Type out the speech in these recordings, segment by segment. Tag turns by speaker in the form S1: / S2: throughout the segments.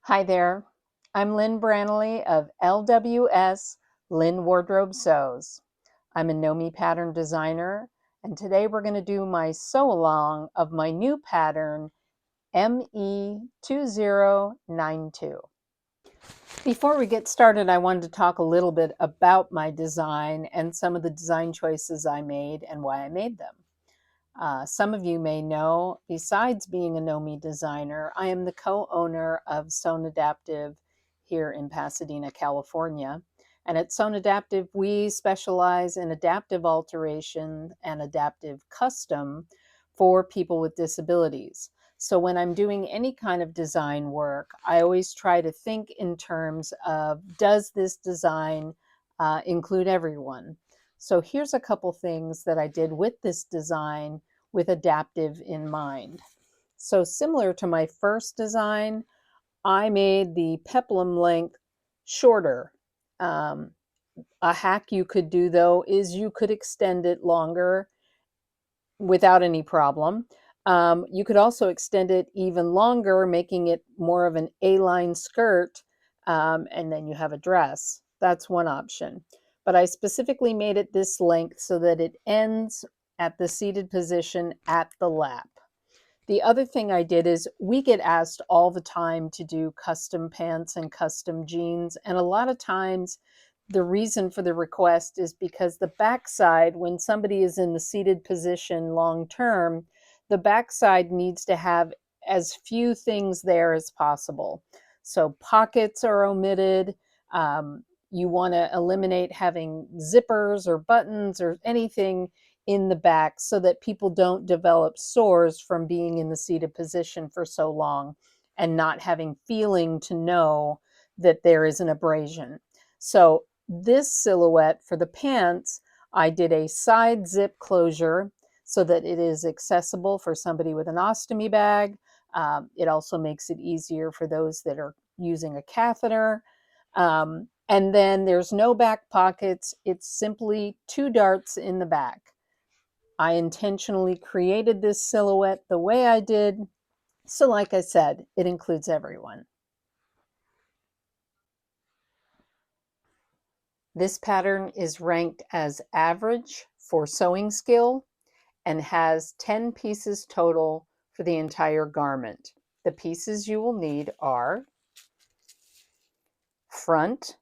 S1: Hi there, I'm Lynn Branley of LWS Lynn Wardrobe Sews. I'm a Nomi pattern designer, and today we're going to do my sew along of my new pattern ME2092. Before we get started, I wanted to talk a little bit about my design and some of the design choices I made and why I made them. Some of you may know, besides being a Nomi designer, I am the co-owner of Sewn Adaptive here in Pasadena, California. And at Sewn Adaptive, we specialize in adaptive alteration and adaptive custom for people with disabilities. So when I'm doing any kind of design work, I always try to think in terms of, does this design include everyone? So here's a couple things that I did with this design with adaptive in mind. So similar to my first design, I made the peplum length shorter. A hack you could do though is you could extend it longer without any problem. You could also extend it even longer, making it more of an A-line skirt, and then you have a dress. That's one option. But I specifically made it this length so that it ends at the seated position at the lap. The other thing I did is we get asked all the time to do custom pants and custom jeans. And a lot of times the reason for the request is because the backside, when somebody is in the seated position long term, the backside needs to have as few things there as possible. So pockets are omitted. You want to eliminate having zippers or buttons or anything in the back so that people don't develop sores from being in the seated position for so long and not having feeling to know that there is an abrasion. So this silhouette for the pants, I did a side zip closure so that it is accessible for somebody with an ostomy bag. It also makes it easier for those that are using a catheter. And then there's no back pockets. It's simply two darts in the back. I intentionally created this silhouette the way I did. So like I said, it includes everyone. This pattern is ranked as average for sewing skill and has 10 pieces total for the entire garment. The pieces you will need are front,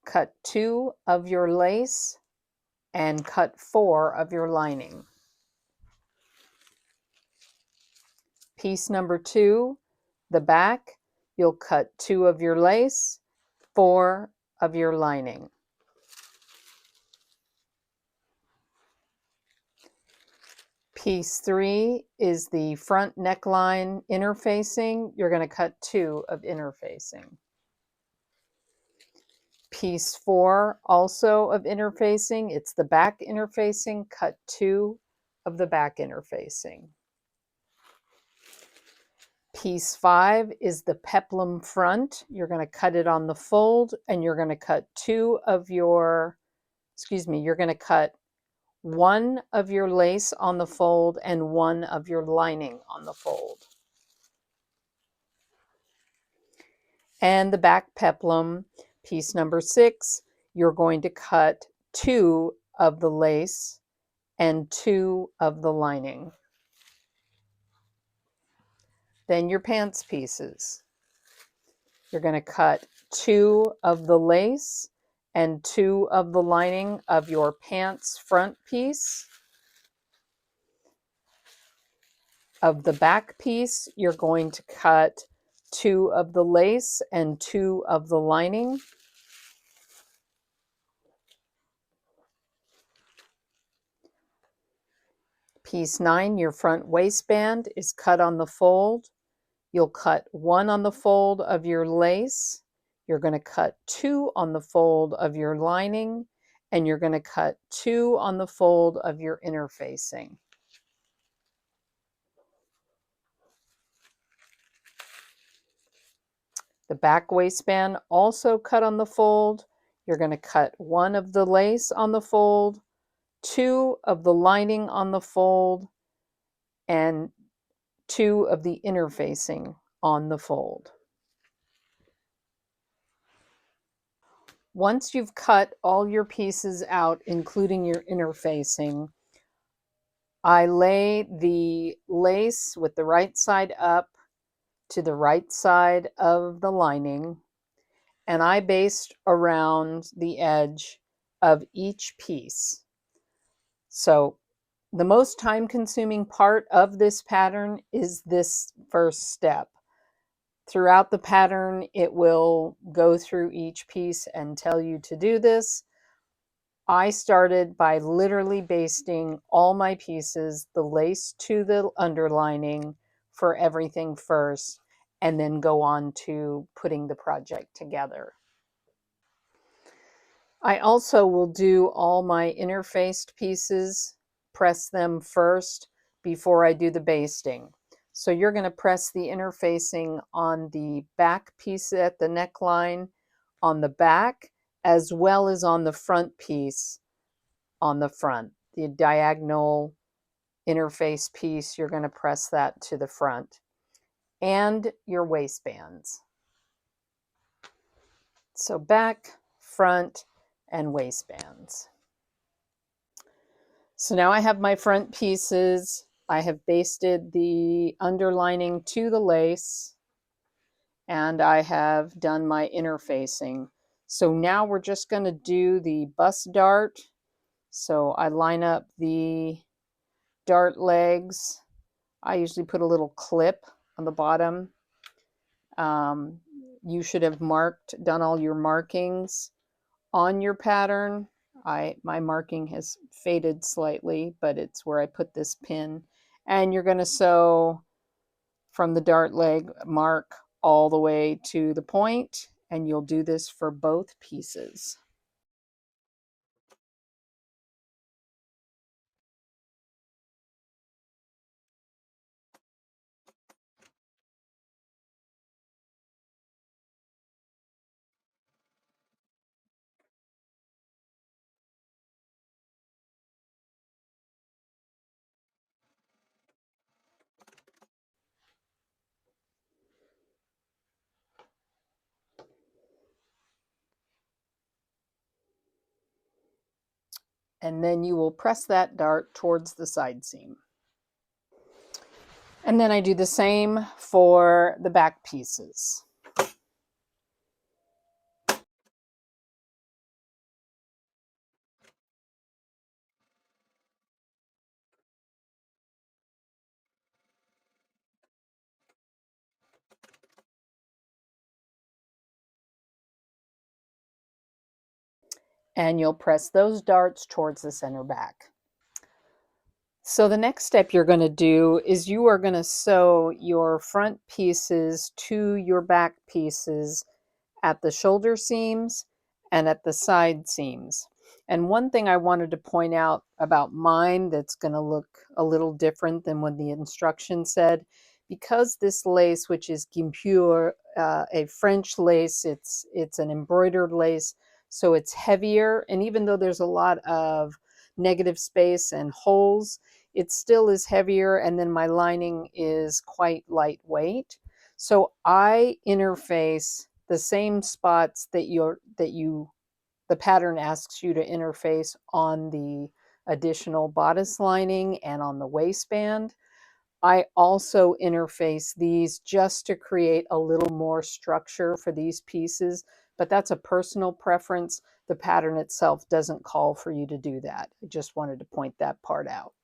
S1: cut 2 of your lace and cut 4 of your lining. Piece number 2, the back, you'll cut 2 of your lace, 4 of your lining. Piece 3 is the front neckline interfacing. You're going to cut 2 of interfacing. Piece 4 also of interfacing. It's the back interfacing. Cut 2 of the back interfacing. Piece 5 is the peplum front. You're going to cut it on the fold and you're going to cut 2 of your, you're going to cut 1 of your lace on the fold and 1 of your lining on the fold. And the back peplum, piece number 6, you're going to cut 2 of the lace and 2 of the lining. Then your pants pieces. You're going to cut 2 of the lace and 2 of the lining of your pants front piece. Of the back piece, you're going to cut 2 of the lace and 2 of the lining. Piece 9, your front waistband, is cut on the fold. You'll cut 1 on the fold of your lace. You're going to cut 2 on the fold of your lining, and you're going to cut 2 on the fold of your interfacing. The back waistband also cut on the fold. You're going to cut 1 of the lace on the fold, 2 of the lining on the fold, and 2 of the interfacing on the fold. Once you've cut all your pieces out, including your interfacing, I lay the lace with the right side up to the right side of the lining, and I based around the edge of each piece. So the most time-consuming part of this pattern is this first step. Throughout the pattern, it will go through each piece and tell you to do this. I started by literally basting all my pieces, the lace to the underlining for everything first, and then go on to putting the project together. I also will do all my interfaced pieces, press them first before I do the basting. So you're going to press the interfacing on the back piece at the neckline, on the back, as well as on the front piece on the front. The diagonal interface piece, you're going to press that to the front. And your waistbands. So back, front, and waistbands. So now I have my front pieces. I have basted the underlining to the lace, and I have done my interfacing. So now we're just going to do the bust dart. So I line up the dart legs. I usually put a little clip on the bottom. You should have done all your markings on your pattern. My marking has faded slightly, but it's where I put this pin. And you're going to sew from the dart leg mark all the way to the point, and you'll do this for both pieces. And then you will press that dart towards the side seam. And then I do the same for the back pieces. And you'll press those darts towards the center back. So the next step you're going to do is you are going to sew your front pieces to your back pieces at the shoulder seams and at the side seams. And one thing I wanted to point out about mine that's going to look a little different than what the instructions said, because this lace, which is guipure, a French lace, it's an embroidered lace, so it's heavier. And even though there's a lot of negative space and holes, it still is heavier. And then my lining is quite lightweight. So I interface the same spots that the pattern asks you to interface on the additional bodice lining and on the waistband. I also interface these just to create a little more structure for these pieces, but that's a personal preference. The pattern itself doesn't call for you to do that. I just wanted to point that part out.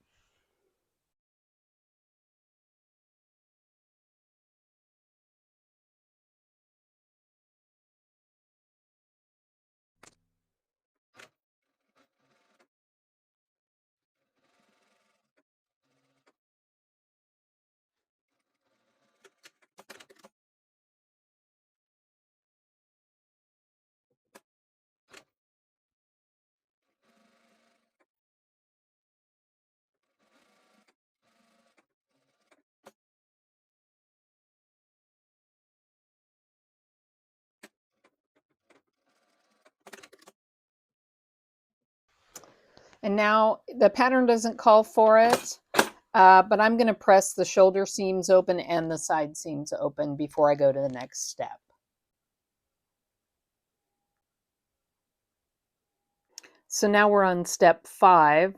S1: And now the pattern doesn't call for it, but I'm going to press the shoulder seams open and the side seams open before I go to the next step. So now we're on step 5,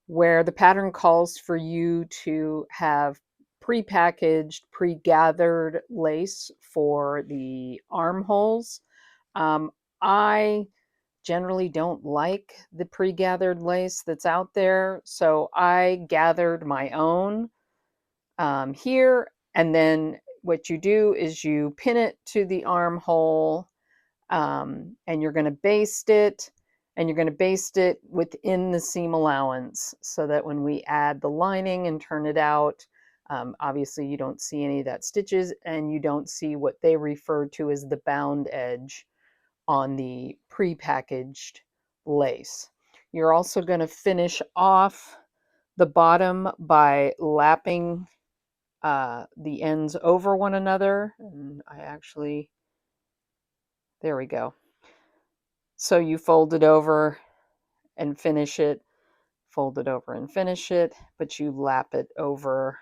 S1: where the pattern calls for you to have pre-packaged, pre-gathered lace for the armholes. I generally don't like the pre-gathered lace that's out there, so I gathered my own here. And then what you do is you pin it to the armhole, and you're going to baste it, and you're going to baste it within the seam allowance so that when we add the lining and turn it out, obviously you don't see any of that stitches, and you don't see what they refer to as the bound edge on the pre-packaged lace. You're also going to finish off the bottom by lapping the ends over one another. And I actually, there we go. So you fold it over and finish it, fold it over and finish it, but you lap it over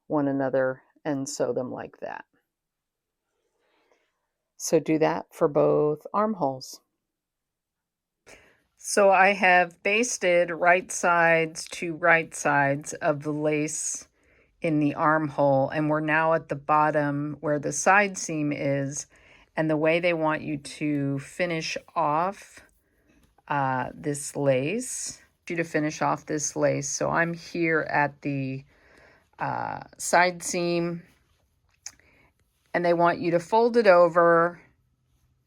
S1: one another and sew them like that. So do that for both armholes. So I have basted right sides to right sides of the lace in the armhole, and we're now at the bottom where the side seam is. And the way they want you to finish off this lace, so I'm here at the side seam, and they want you to fold it over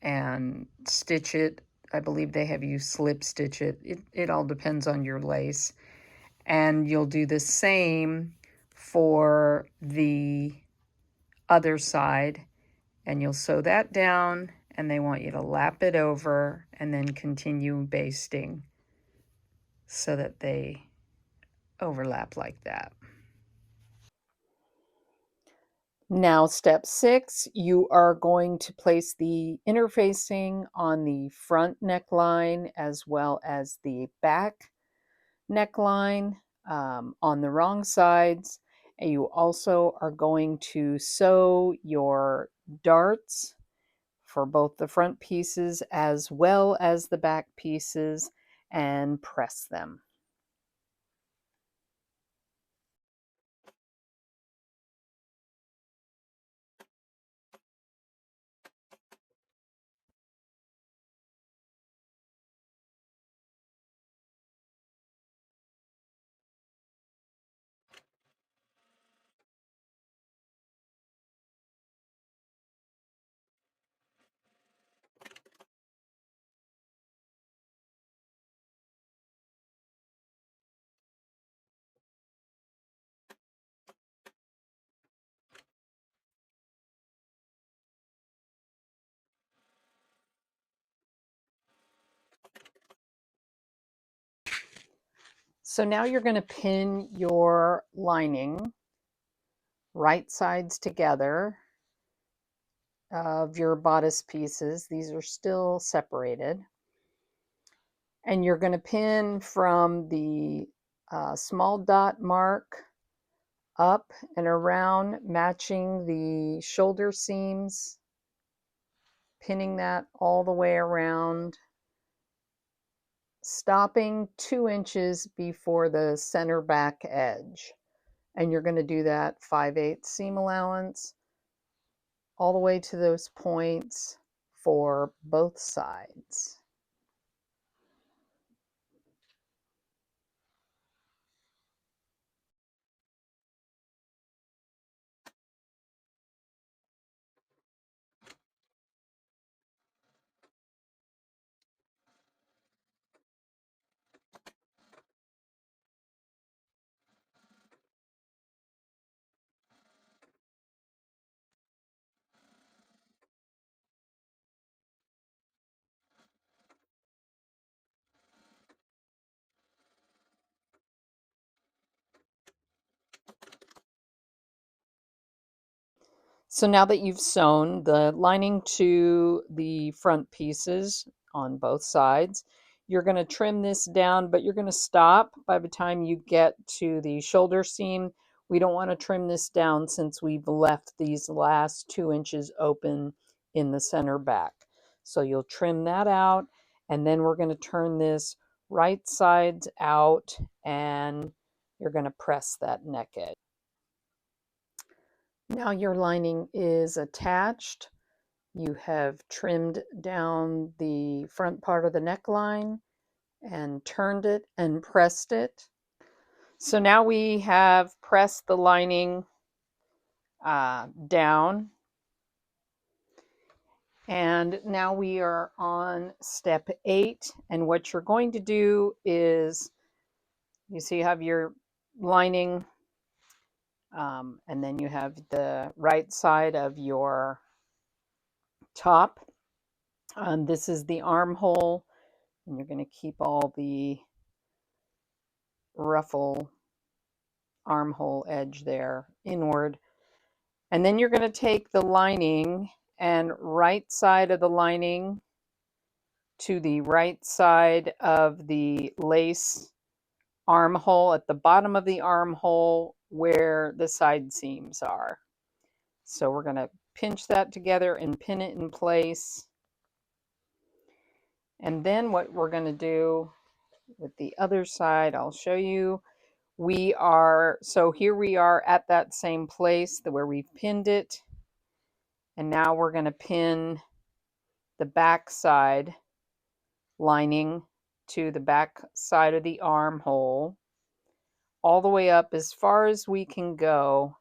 S1: and stitch it. I believe they have you slip stitch it. It all depends on your lace. And you'll do the same for the other side, and you'll sew that down, and they want you to lap it over and then continue basting so that they overlap like that. Now, step 6, you are going to place the interfacing on the front neckline as well as the back neckline on the wrong sides. And you also are going to sew your darts for both the front pieces as well as the back pieces and press them. So now you're going to pin your lining right sides together of your bodice pieces. These are still separated. And you're going to pin from the small dot mark up and around, matching the shoulder seams, pinning that all the way around, stopping 2 inches before the center back edge. And you're going to do that 5/8 seam allowance all the way to those points for both sides. So now that you've sewn the lining to the front pieces on both sides, you're going to trim this down, but you're going to stop by the time you get to the shoulder seam. We don't want to trim this down since we've left these last 2 inches open in the center back. So you'll trim that out, And then we're going to turn this right sides out, and you're going to press that neck edge. Now your lining is attached. You have trimmed down the front part of the neckline and turned it and pressed it. So now we have pressed the lining down. And now we are on step 8. And what you're going to do is, you see you have your lining, and then you have the right side of your top. This is the armhole, and you're going to keep all the ruffle armhole edge there inward. And then you're going to take the lining and right side of the lining to the right side of the lace armhole at the bottom of the armhole where the side seams are. So we're going to pinch that together and pin it in place. And then what we're going to do with the other side, I'll show you. So here we are at that same place where we've pinned it. And now we're going to pin the back side lining to the back side of the armhole all the way up as far as we can go,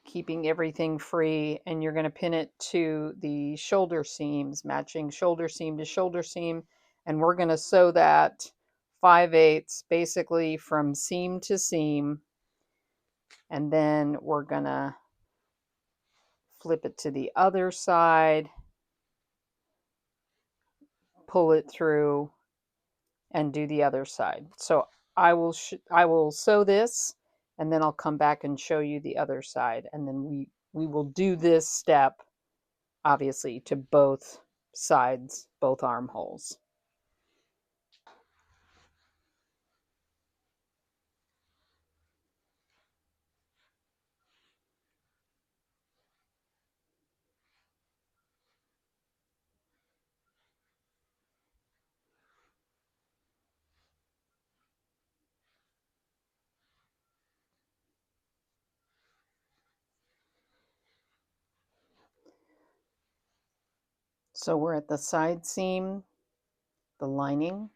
S1: keeping everything free. And you're going to pin it to the shoulder seams, matching shoulder seam to shoulder seam. And we're going to sew that 5/8 basically from seam to seam. And then we're going to flip it to the other side, pull it through, and do the other side. So I will sew this, and then I'll come back and show you the other side, and then we will do this step obviously to both sides, both armholes. So we're at the side seam, the lining,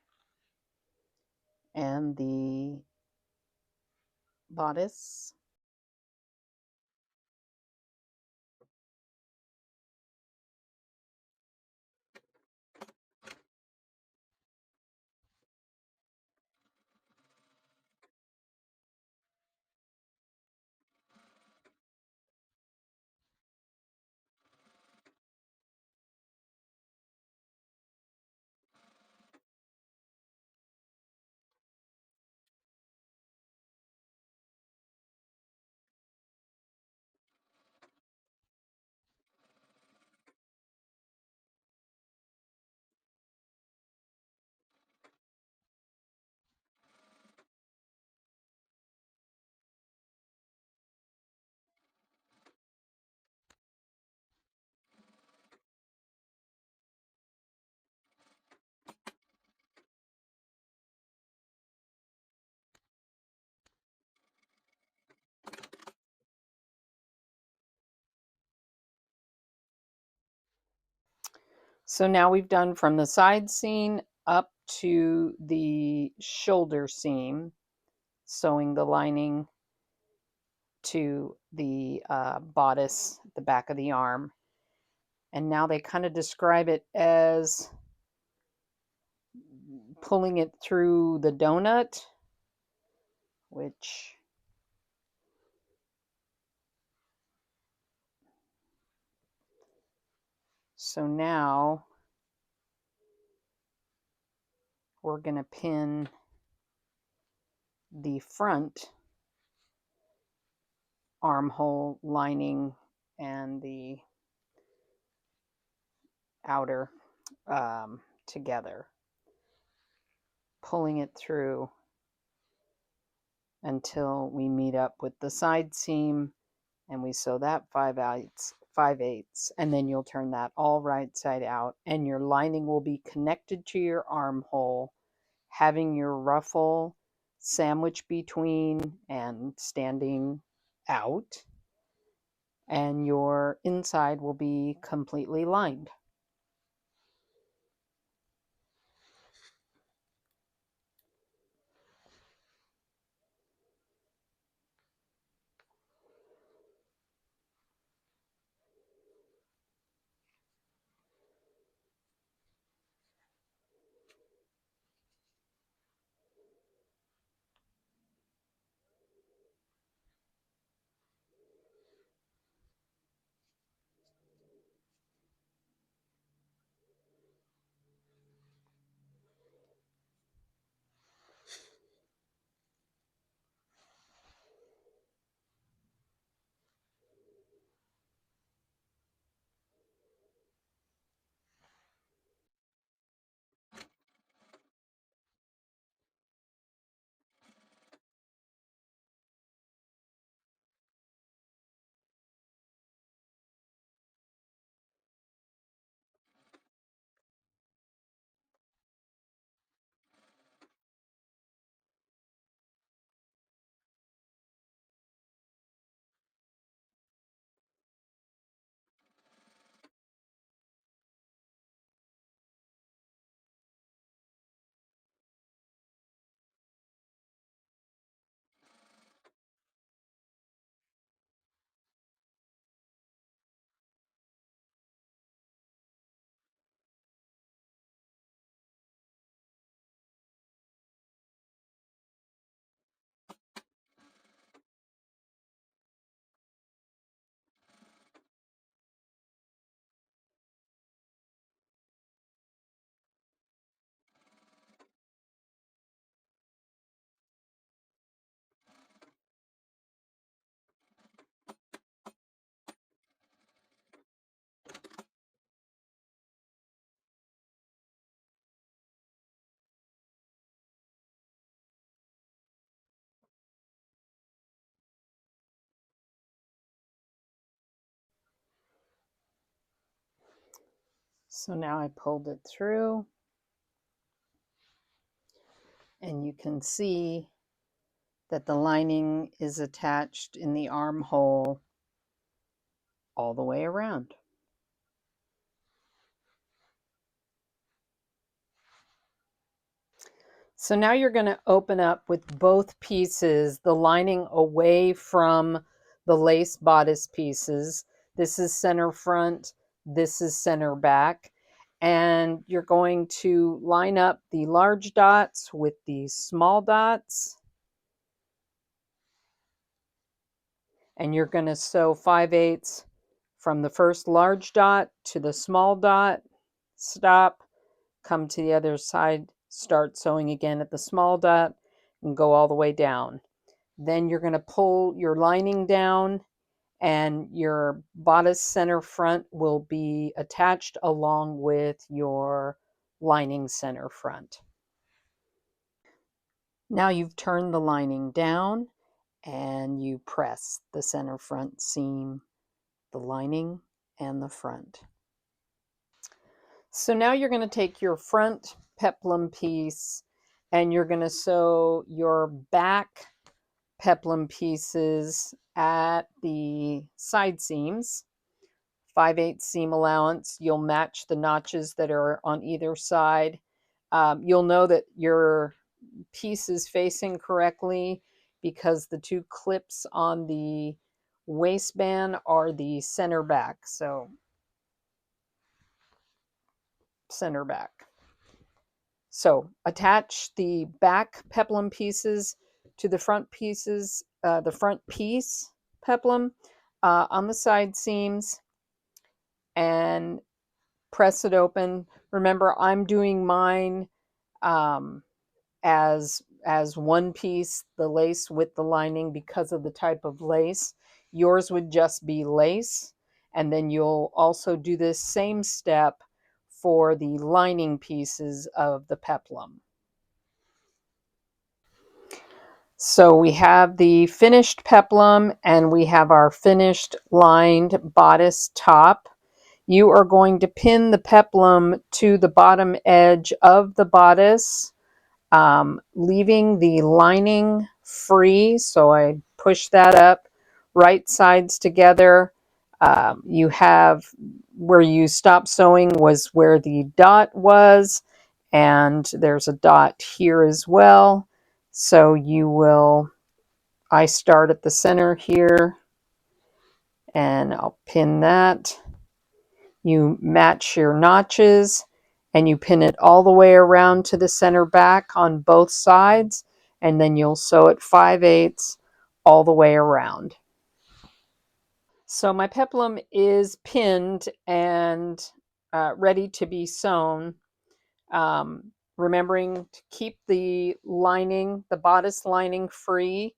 S1: and the bodice. So now we've done from the side seam up to the shoulder seam, sewing the lining to the bodice at the back of the arm. And now they kind of describe it as pulling it through the donut, which so now we're going to pin the front armhole lining and the outer together, pulling it through until we meet up with the side seam, and we sew that 5/8 5/8, and then you'll turn that all right side out, and your lining will be connected to your armhole, having your ruffle sandwiched between and standing out, and your inside will be completely lined. So now I pulled it through, and you can see that the lining is attached in the armhole all the way around. So now you're going to open up with both pieces, the lining away from the lace bodice pieces. This is center front, this is center back. And you're going to line up the large dots with the small dots. And you're going to sew 5/8 from the first large dot to the small dot, stop, come to the other side, start sewing again at the small dot, and go all the way down. Then you're going to pull your lining down, and your bodice center front will be attached along with your lining center front. Now you've turned the lining down, and you press the center front seam, the lining, and the front. So now you're going to take your front peplum piece, and you're going to sew your back peplum pieces at the side seams. 5/8 seam allowance. You'll match the notches that are on either side. You'll know that your piece is facing correctly because the two clips on the waistband are the center back. So center back. So attach the back peplum pieces to the front pieces, the front piece peplum on the side seams, and press it open. Remember, I'm doing mine um, as one piece, the lace with the lining, because of the type of lace. Yours would just be lace, and then you'll also do this same step for the lining pieces of the peplum. So we have the finished peplum and we have our finished lined bodice top. You are going to pin the peplum to the bottom edge of the bodice, leaving the lining free. So I push that up, right sides together. You have where you stop sewing was where the dot was, and there's a dot here as well. So I start at the center here and I'll pin that. You match your notches and you pin it all the way around to the center back on both sides, and then you'll sew it 5/8 all the way around. So my peplum is pinned and ready to be sewn. Remembering to keep the lining, the bodice lining free.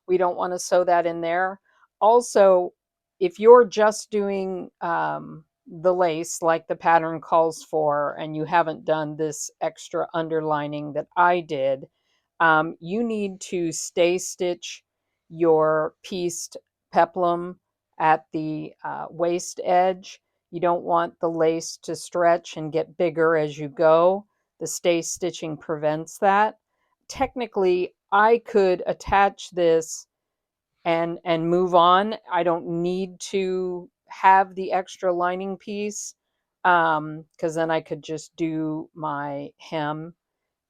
S1: We don't want to sew that in there. Also, if you're just doing the lace like the pattern calls for and you haven't done this extra underlining that I did, you need to stay stitch your pieced peplum at the waist edge. You don't want the lace to stretch and get bigger as you go. The stay stitching prevents that. Technically, I could attach this and move on. I don't need to have the extra lining piece, because then I could just do my hem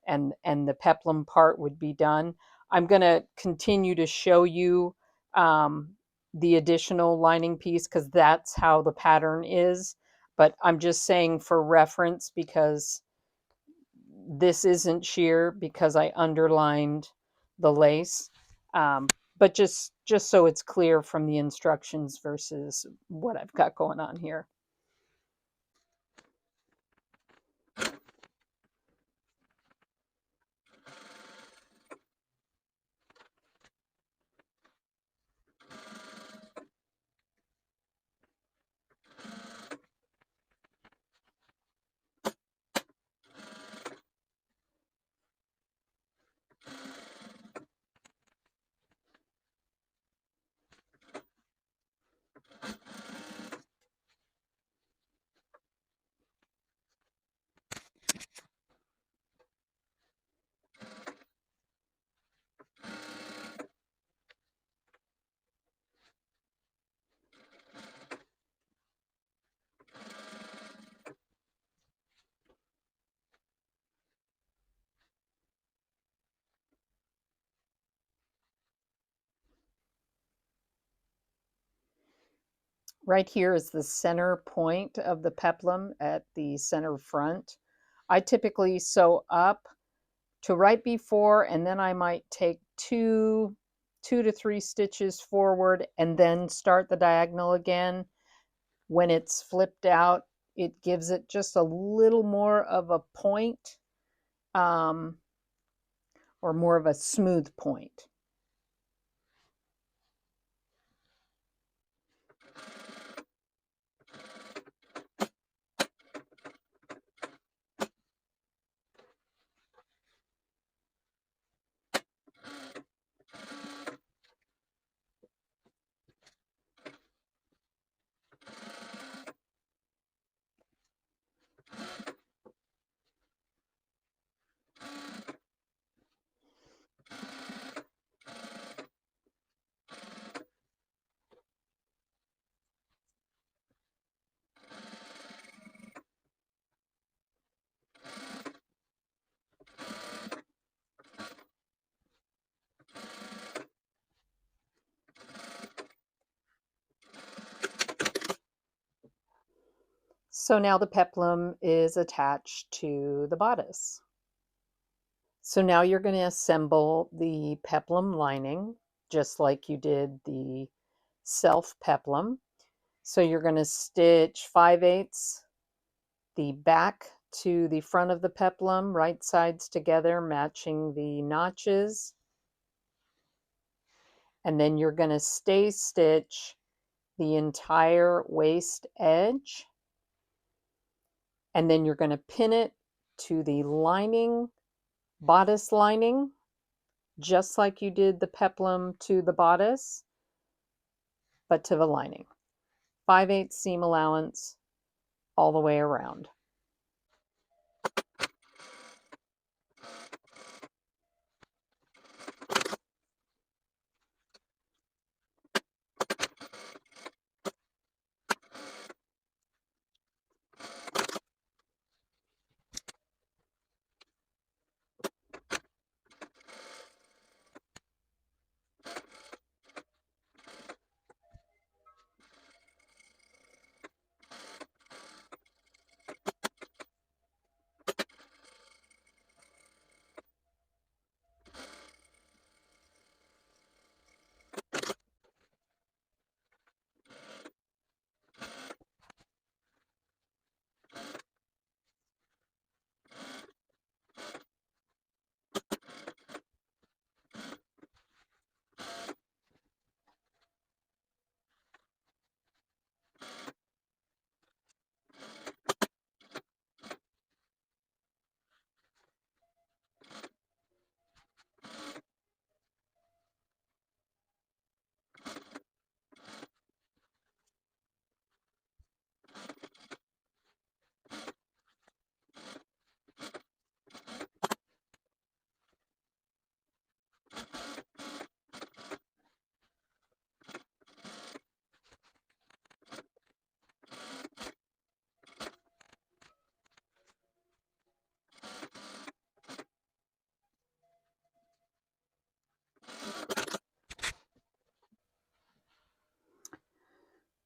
S1: and the peplum part would be done. I'm going to continue to show you um, the additional lining piece because that's how the pattern is. But I'm just saying for reference because this isn't sheer because I underlined the lace. Um, but just so it's clear from the instructions versus what I've got going on here. Right here is the center point of the peplum at the center front. I typically sew up to right before, and then I might take two to three stitches forward and then start the diagonal again. When it's flipped out, it gives it just a little more of a point, um, or more of a smooth point. So now the peplum is attached to the bodice. So now you're going to assemble the peplum lining just like you did the self peplum. So you're going to stitch 5/8 the back to the front of the peplum, right sides together, matching the notches. And then you're going to stay stitch the entire waist edge. And then you're going to pin it to the lining, bodice lining. just like you did the peplum to the bodice, but to the lining. 5/8 seam allowance all the way around.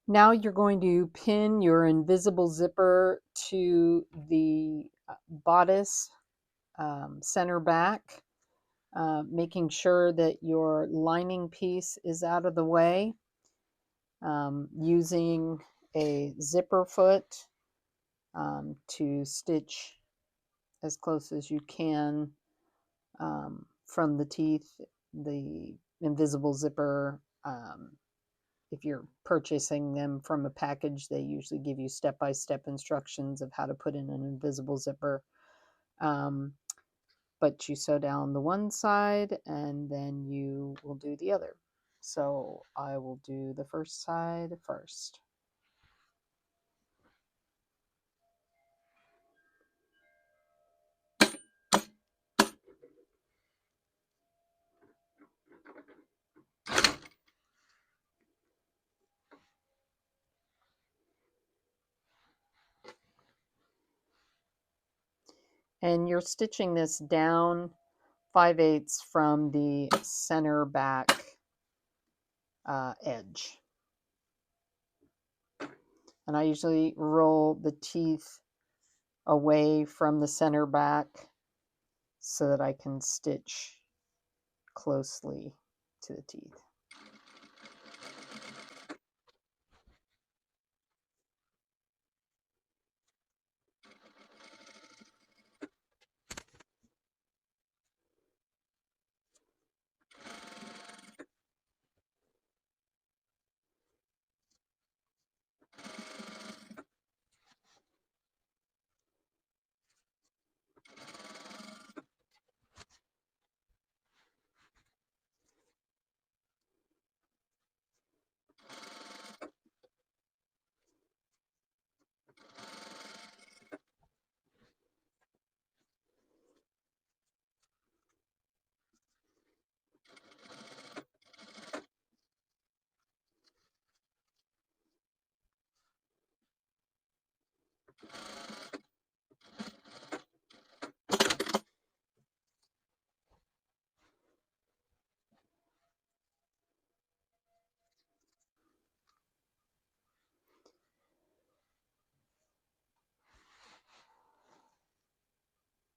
S1: Now you're going to pin your invisible zipper to the bodice center back, making sure that your lining piece is out of the way, using a zipper foot to stitch as close as you can from the teeth. The invisible zipper, if you're purchasing them from a package, they usually give you step-by-step instructions of how to put in an invisible zipper. But you sew down the one side and then you will do the other. So I will do the first side first. And you're stitching this down 5/8 from the center back edge. And I usually roll the teeth away from the center back so that I can stitch closely to the teeth.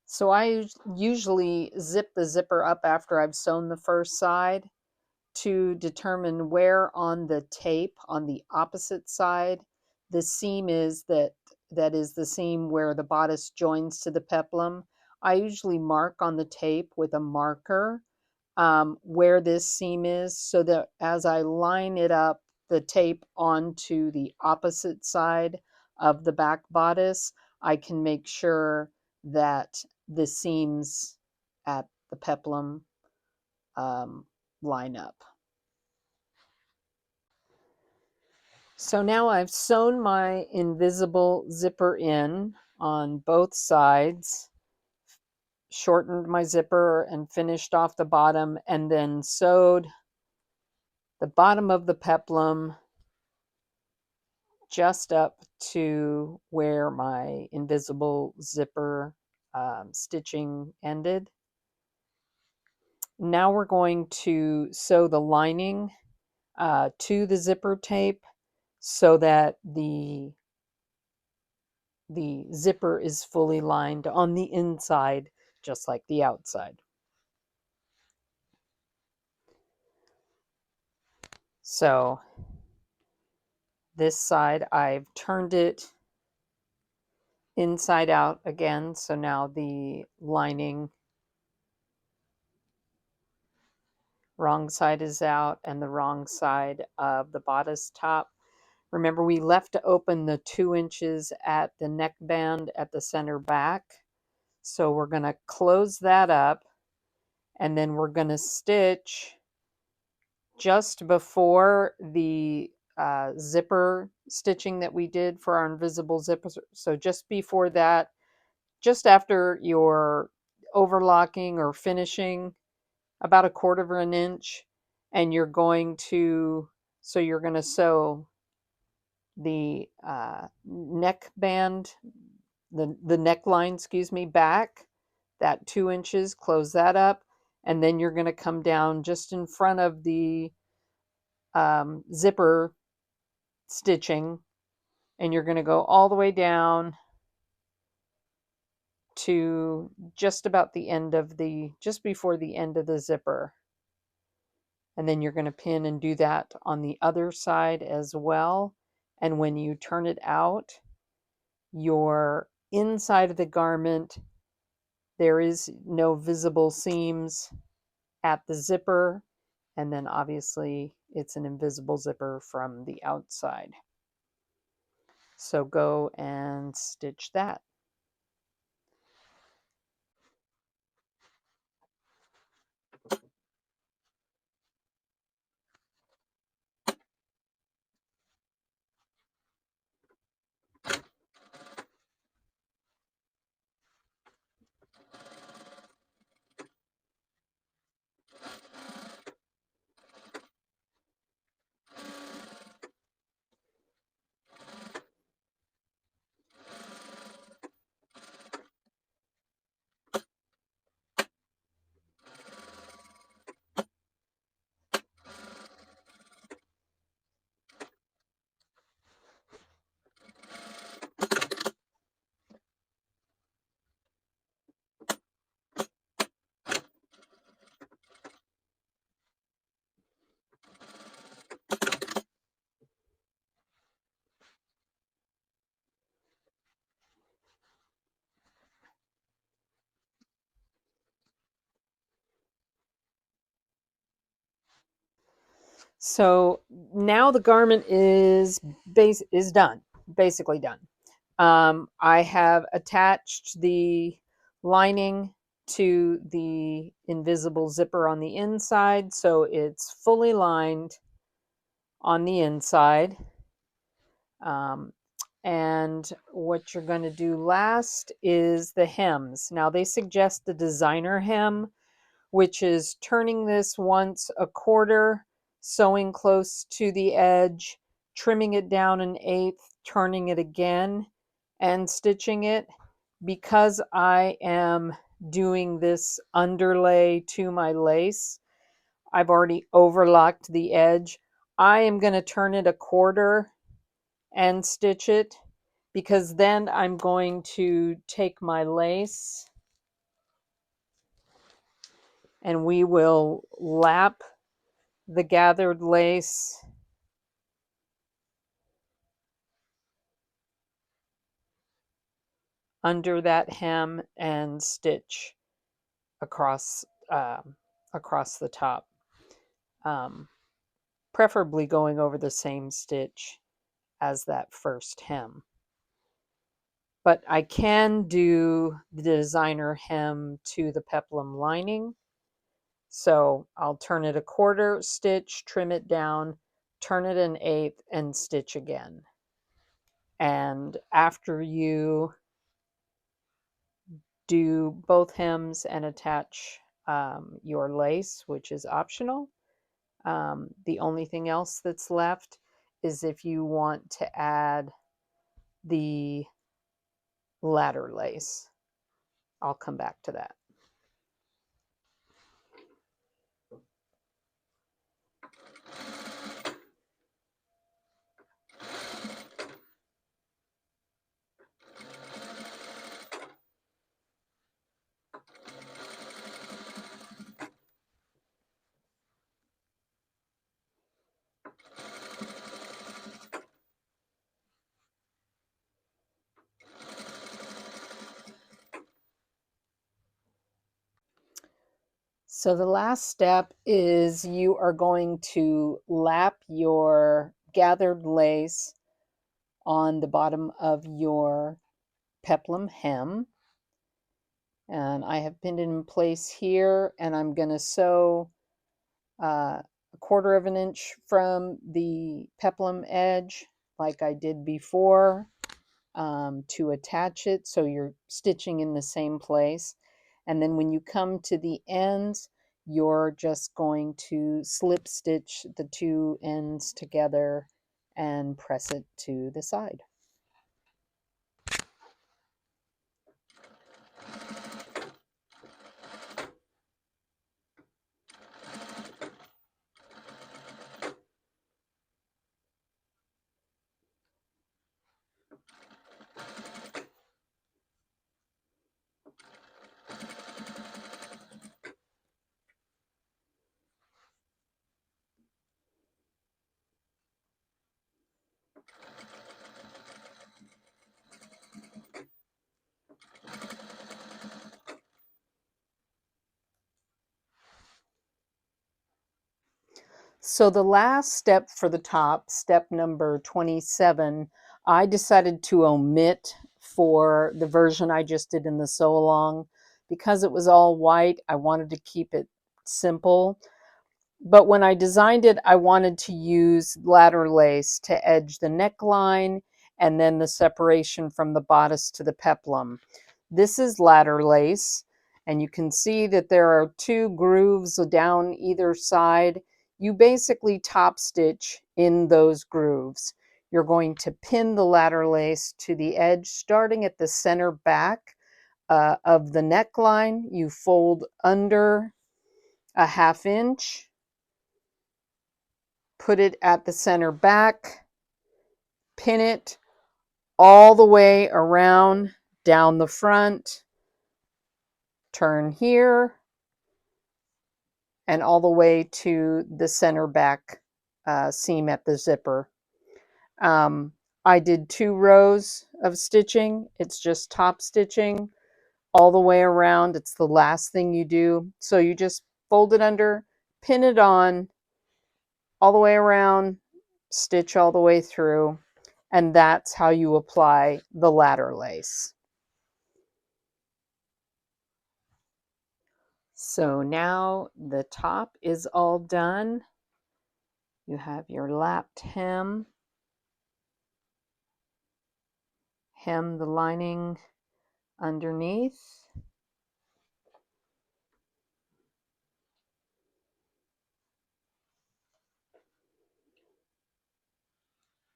S1: So I usually zip the zipper up after I've sewn the first side to determine where on the tape on the opposite side the seam is that is the seam where the bodice joins to the peplum. I usually mark on the tape with a marker where this seam is so that as I line it up, the tape onto the opposite side of the back bodice, I can make sure that the seams at the peplum line up. So now I've sewn my invisible zipper in on both sides, shortened my zipper and finished off the bottom, and then sewed the bottom of the peplum just up to where my invisible zipper stitching ended. Now we're going to sew the lining to the zipper tape so that the zipper is fully lined on the inside, just like the outside. So this side, I've turned it inside out again. So now the lining, wrong side is out and the wrong side of the bodice top. Remember, we left open the 2 inches at the neckband at the center back. So we're going to close that up, and then we're going to stitch just before the zipper stitching that we did for our invisible zipper. So just before that, just after your overlocking or finishing, about 1/4 of an inch, and you're going to sew the neckband, the neckline, excuse me, back that 2 inches, close that up, and then you're going to come down just in front of the zipper stitching, and you're going to go all the way down to just about the end of just before the end of the zipper. And then you're going to pin and do that on the other side as well. And when you turn it out, your inside of the garment, there is no visible seams at the zipper. And then obviously it's an invisible zipper from the outside. So go and stitch that. So now the garment is done, basically done. I have attached the lining to the invisible zipper on the inside, so it's fully lined on the inside. And what you're going to do last is the hems. Now they suggest the designer hem, which is turning this once 1/4, sewing close to the edge, trimming it down 1/8, turning it again, and stitching it. Because I am doing this underlay to my lace, I've already overlocked the edge. I am going to turn it 1/4 and stitch it, because then I'm going to take my lace and we will lap the gathered lace under that hem and stitch across across the top, preferably going over the same stitch as that first hem. But I can do the designer hem to the peplum lining. So I'll turn it a quarter, stitch, trim it down, turn it an eighth, and stitch again. And after you do both hems and attach your lace, which is optional, the only thing else that's left is if you want to add the ladder lace. I'll come back to that. So the last step is you are going to lap your gathered lace on the bottom of your peplum hem. And I have pinned it in place here, and I'm going to sew a quarter of an inch from the peplum edge like I did before to attach it, so you're stitching in the same place. And then when you come to the ends, you're just going to slip stitch the two ends together and press it to the side. So the last step for the top, step number 27, I decided to omit for the version I just did in the sew along. Because it was all white, I wanted to keep it simple. But when I designed it, I wanted to use ladder lace to edge the neckline and then the separation from the bodice to the peplum. This is ladder lace, and you can see that there are two grooves down either side. You basically top stitch in those grooves. You're going to pin the ladder lace to the edge, starting at the center back of the neckline. You fold under a ½ inch, put it at the center back, pin it all the way around down the front, turn here, and all the way to the center back seam at the zipper. I did 2 rows of stitching. It's just top stitching all the way around. It's the last thing you do. So you just fold it under, pin it on all the way around, stitch all the way through, and that's how you apply the ladder lace. So now the top is all done. You have your lapped hem, hem the lining underneath.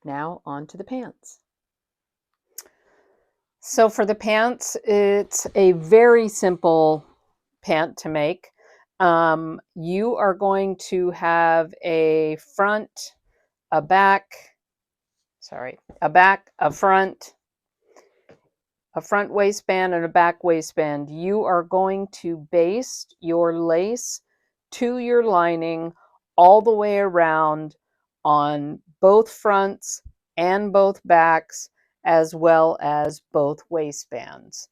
S1: Now on to the pants. So for the pants, it's a very simple pant to make. You are going to have a front, a back, a front waistband, and a back waistband. You are going to baste your lace to your lining all the way around on both fronts and both backs, as well as both waistbands.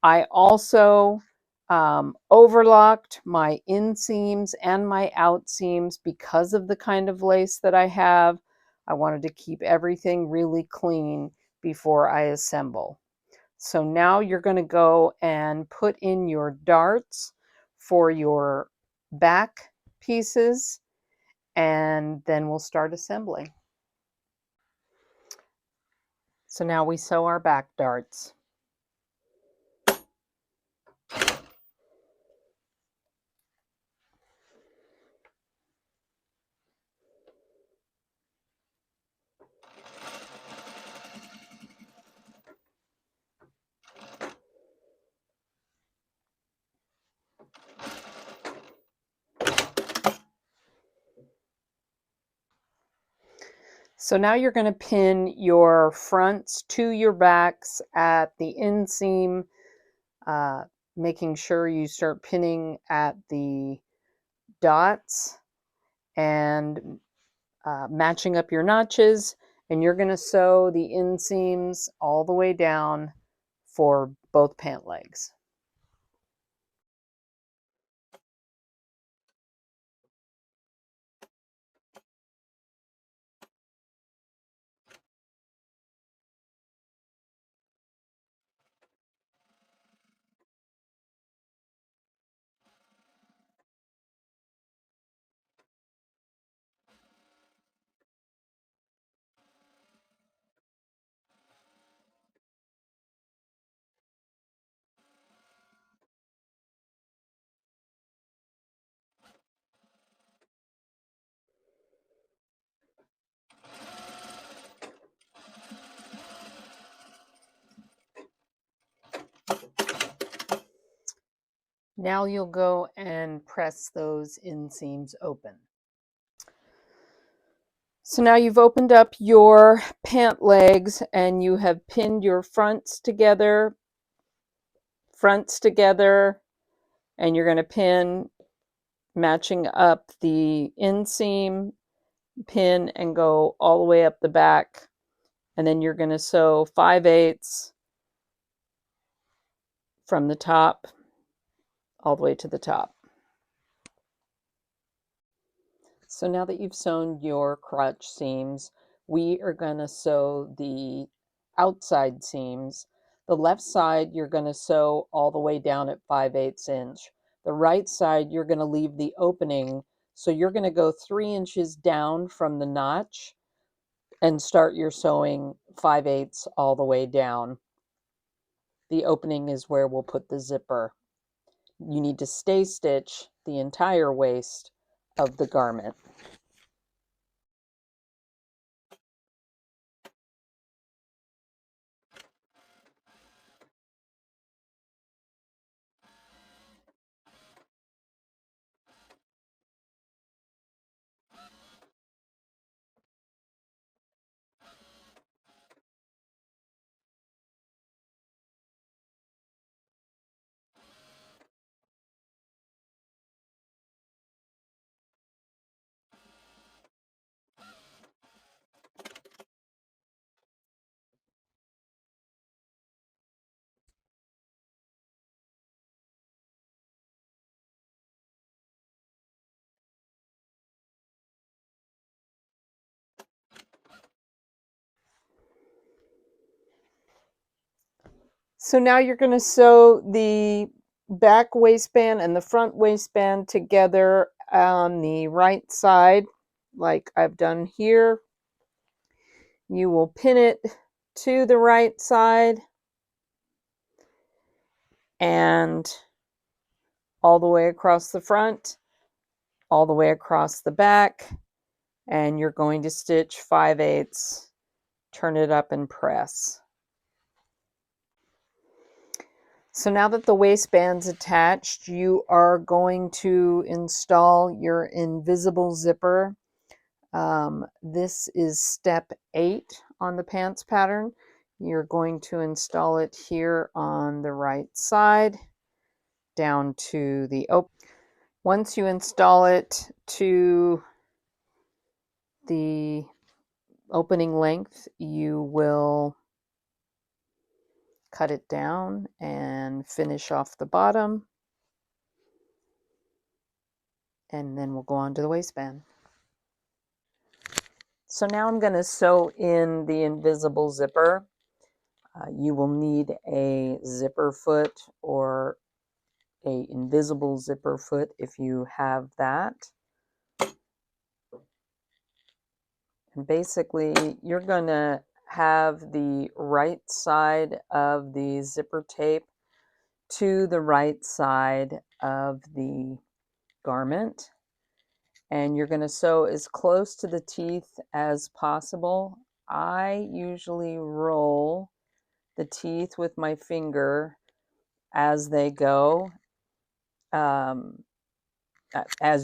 S1: I also overlocked my inseams and my outseams because of the kind of lace that I have. I wanted to keep everything really clean before I assemble. So now you're going to go and put in your darts for your back pieces, and then we'll start assembling. So now we sew our back darts. So now you're going to pin your fronts to your backs at the inseam, making sure you start pinning at the dots and matching up your notches, and you're going to sew the inseams all the way down for both pant legs. Now you'll go and press those inseams open. So now you've opened up your pant legs and you have pinned your fronts together, and you're going to pin matching up the inseam, pin, and go all the way up the back. And then you're going to sew 5/8 from the top all the way to the top. So now that you've sewn your crotch seams, we are going to sew the outside seams. The left side you're going to sew all the way down at 5/8 inch. The right side you're going to leave the opening, so you're going to go 3 inches down from the notch and start your sewing 5/8 all the way down. The opening is where we'll put the zipper. You need to stay stitch the entire waist of the garment. So now you're going to sew the back waistband and the front waistband together on the right side, like I've done here. You will pin it to the right side and all the way across the front, all the way across the back, and you're going to stitch 5/8, turn it up and press. So now that the waistband's attached, you are going to install your invisible zipper. This is step 8 on the pants pattern. You're going to install it here on the right side down to the open. Once you install it to the opening length, you will cut it down and finish off the bottom, and then we'll go on to the waistband. So now I'm going to sew in the invisible zipper. You will need a zipper foot or
S2: a invisible zipper foot if you have that. And basically, you're going to have the right side of the zipper tape to the right side of the garment. And you're going to sew as close to the teeth as possible. I usually roll the teeth with my finger as they go, as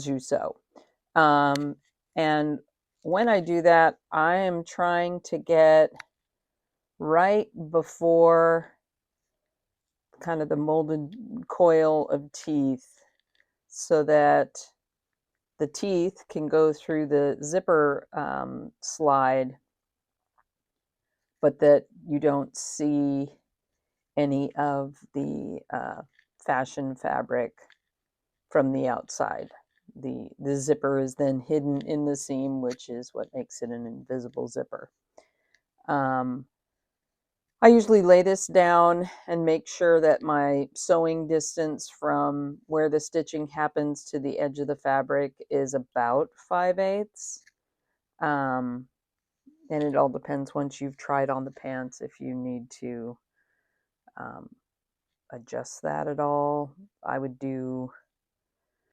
S2: you sew. And when I do that, I am trying to get right before kind of the molded coil of teeth so that the teeth can go through the zipper slide, but that you don't see any of the fashion fabric from the outside. The zipper is then hidden in the seam, which is what makes it an invisible zipper. I usually lay this down and make sure that my sewing distance from where the stitching happens to the edge of the fabric is about 5/8. And it all depends once you've tried on the pants if you need to adjust that at all. I would do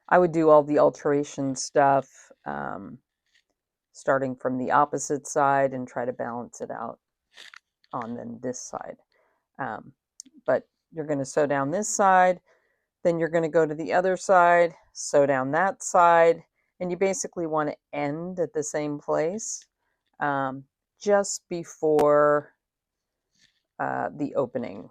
S2: all the alteration stuff starting from the opposite side and try to balance it out on then this side. But you're going to sew down this side, then you're going to go to the other side, sew down that side, and you basically want to end at the same place just before the opening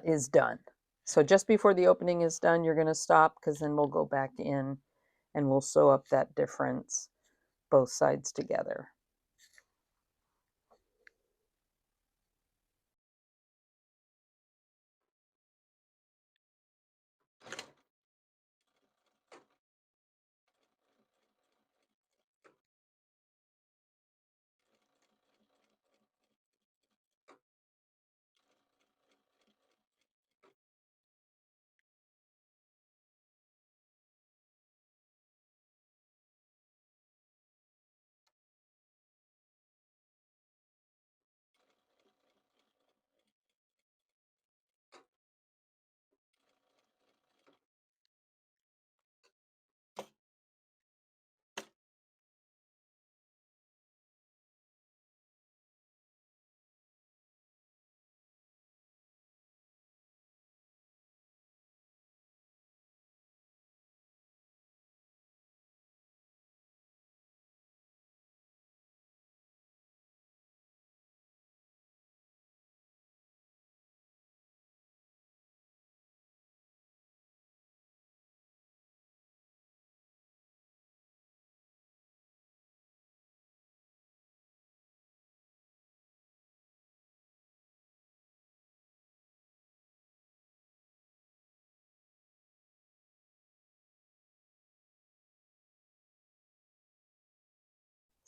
S2: is done. So just before the opening is done, you're going to stop, because then we'll go back in and we'll sew up that difference both sides together.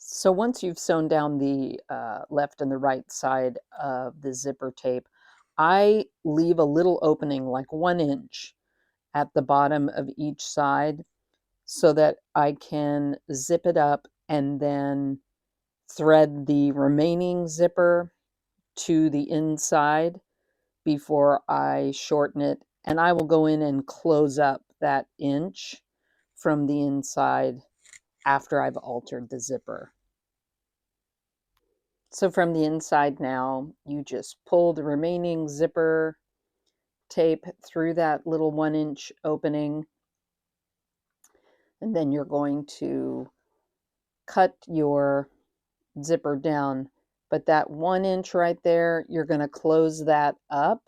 S2: So once you've sewn down the left and the right side of the zipper tape, I leave a little opening, like 1 inch, at the bottom of each side so that I can zip it up and then thread the remaining zipper to the inside before I shorten it. And I will go in and close up that inch from the inside after I've altered the zipper. So from the inside now, you just pull the remaining zipper tape through that little 1 inch opening, and then you're going to cut your zipper down. But that 1 inch right there, you're going to close that up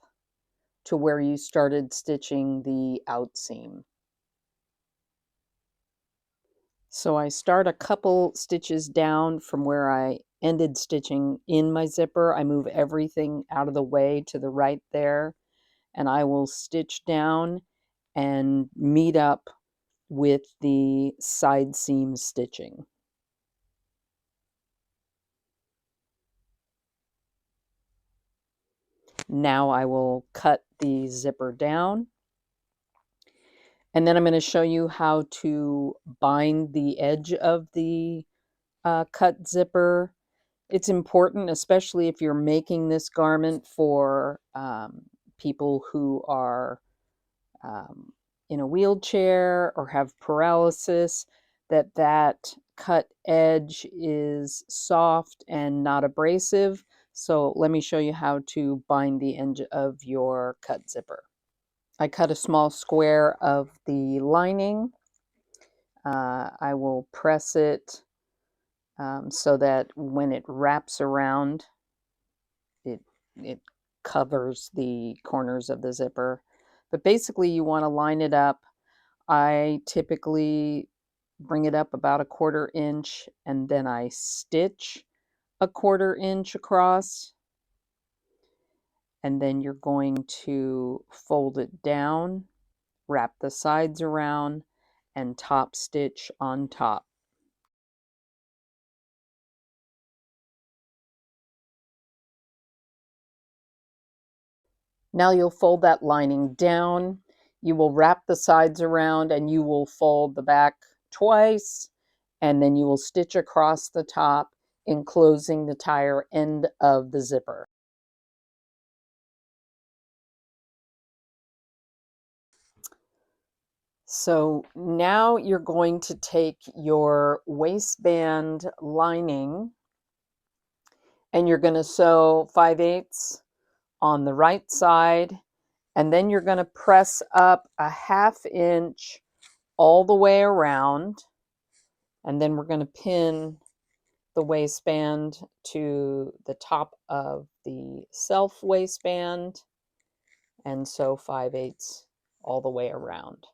S2: to where you started stitching the outseam. So I start a couple stitches down from where I ended stitching in my zipper. I move everything out of the way to the right there, and I will stitch down and meet up with the side seam stitching. Now I will cut the zipper down, and then I'm going to show you how to bind the edge of the cut zipper. It's important, especially if you're making this garment for people who are in a wheelchair or have paralysis, that cut edge is soft and not abrasive. So let me show you how to bind the end of your cut zipper. I cut a small square of the lining. I will press it so that when it wraps around, it, it covers the corners of the zipper. But basically you want to line it up. I typically bring it up about a 1/4 inch and then I stitch a 1/4 inch across, and then you're going to fold it down, wrap the sides around, and top stitch on top. Now you'll fold that lining down. You will wrap the sides around and you will fold the back twice, and then you will stitch across the top, enclosing the entire end of the zipper. So now you're going to take your waistband lining and you're going to sew 5/8 on the right side, and then you're going to press up a 1/2 inch all the way around, and then we're going to pin the waistband to the top of the self waistband and sew 5/8 all the way around.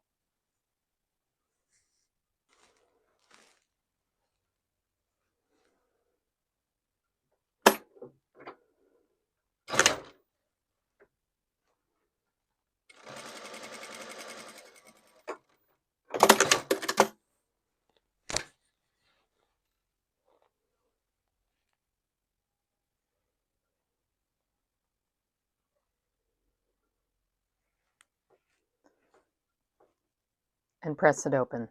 S2: And press it open.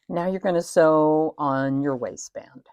S2: Now you're going to sew on your waistband.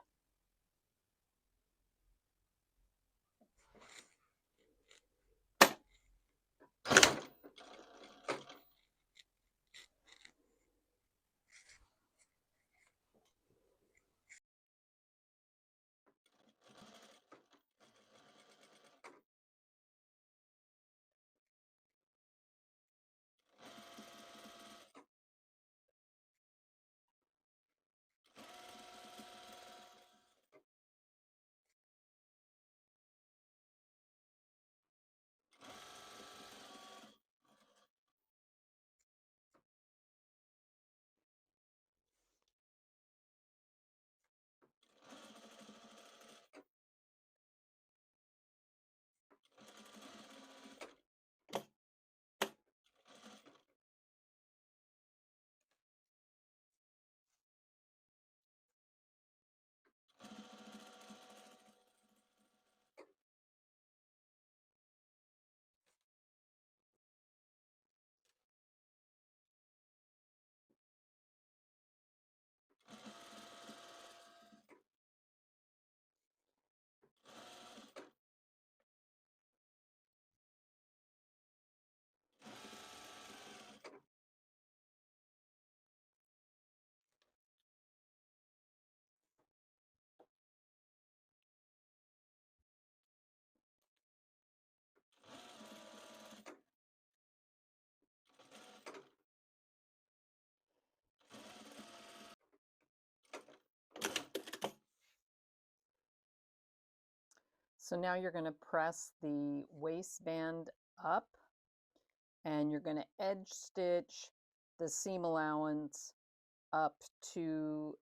S2: So now you're going to press the waistband up, and you're going to edge stitch the seam allowance up to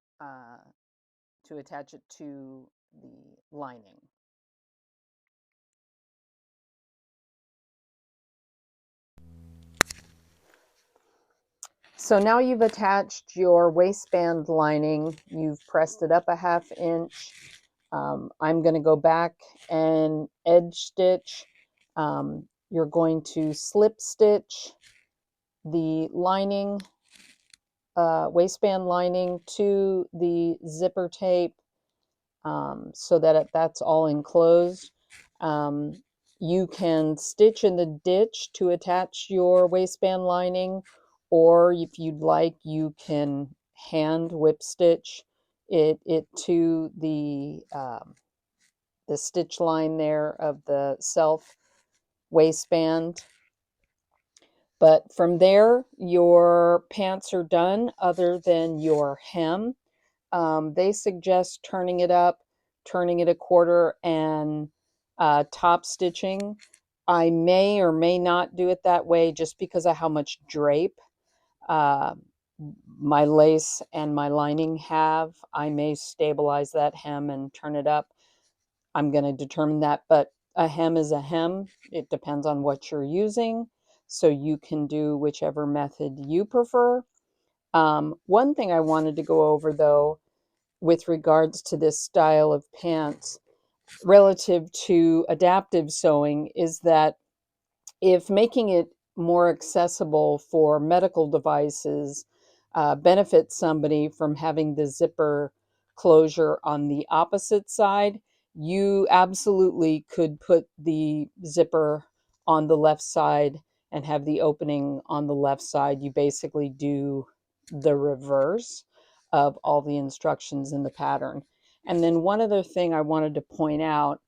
S2: attach it to the lining. So now you've attached your waistband lining. You've pressed it up a 1/2 inch.
S1: I'm going to go back and edge stitch. You're going to slip stitch the lining, waistband lining to the zipper tape, so that that's all enclosed. Um, you can stitch in the ditch to attach your waistband lining, or if you'd like, you can hand whip stitch it to the stitch line there of the self waistband. But from there, your pants are done other than your hem. They suggest turning it up, turning it a quarter, and top stitching. I may or may not do it that way just because of how much drape uh, my lace and my lining have. I may stabilize that hem and turn it up. I'm going to determine that, but a hem is a hem. It depends on what you're using, so you can do whichever method you prefer. One thing I wanted to go over, though, with regards to this style of pants relative to adaptive sewing is that if making it more accessible for medical devices benefits somebody from having the zipper closure on the opposite side, you absolutely could put the zipper on the left side and have the opening on the left side. You basically do the reverse of all the instructions in the pattern. And then one other thing I wanted to point out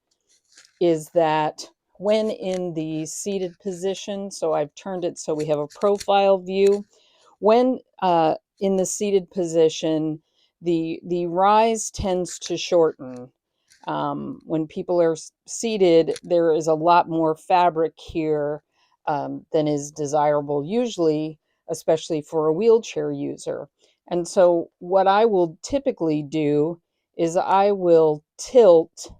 S1: is that when in the seated position, so I've turned it so we have a profile view, when in the seated position, the rise tends to shorten. When people are seated, there is a lot more fabric here than is desirable usually, especially for a wheelchair user. And so what I will typically do is I will tilt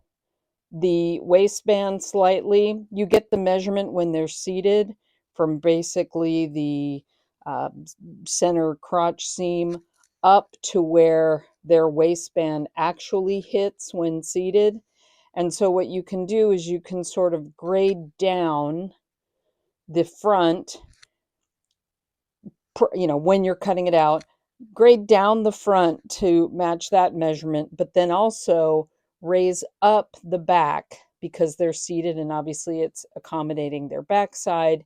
S1: the waistband slightly. You get the measurement when they're seated from basically the uh, center crotch seam up to where their waistband actually hits when seated. And so what you can do is you can sort of grade down the front, when you're cutting it out, grade down the front to match that measurement, but then also raise up the back because they're seated and obviously it's accommodating their backside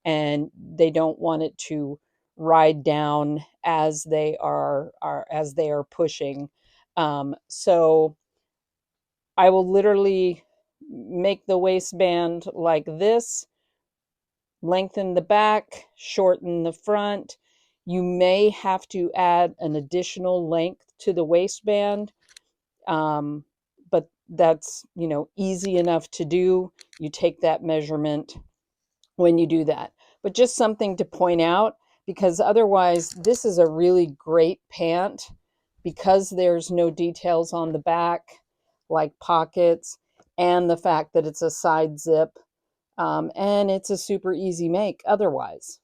S1: and they don't want it to ride down as they are pushing. So I will literally make the waistband like this, lengthen the back, shorten the front. You may have to add an additional length to the waistband, but that's, easy enough to do. You take that measurement when you do that. But just something to point out, because otherwise this is a really great pant because there's no details on the back like pockets, and the fact that it's a side zip, and it's a super easy make otherwise.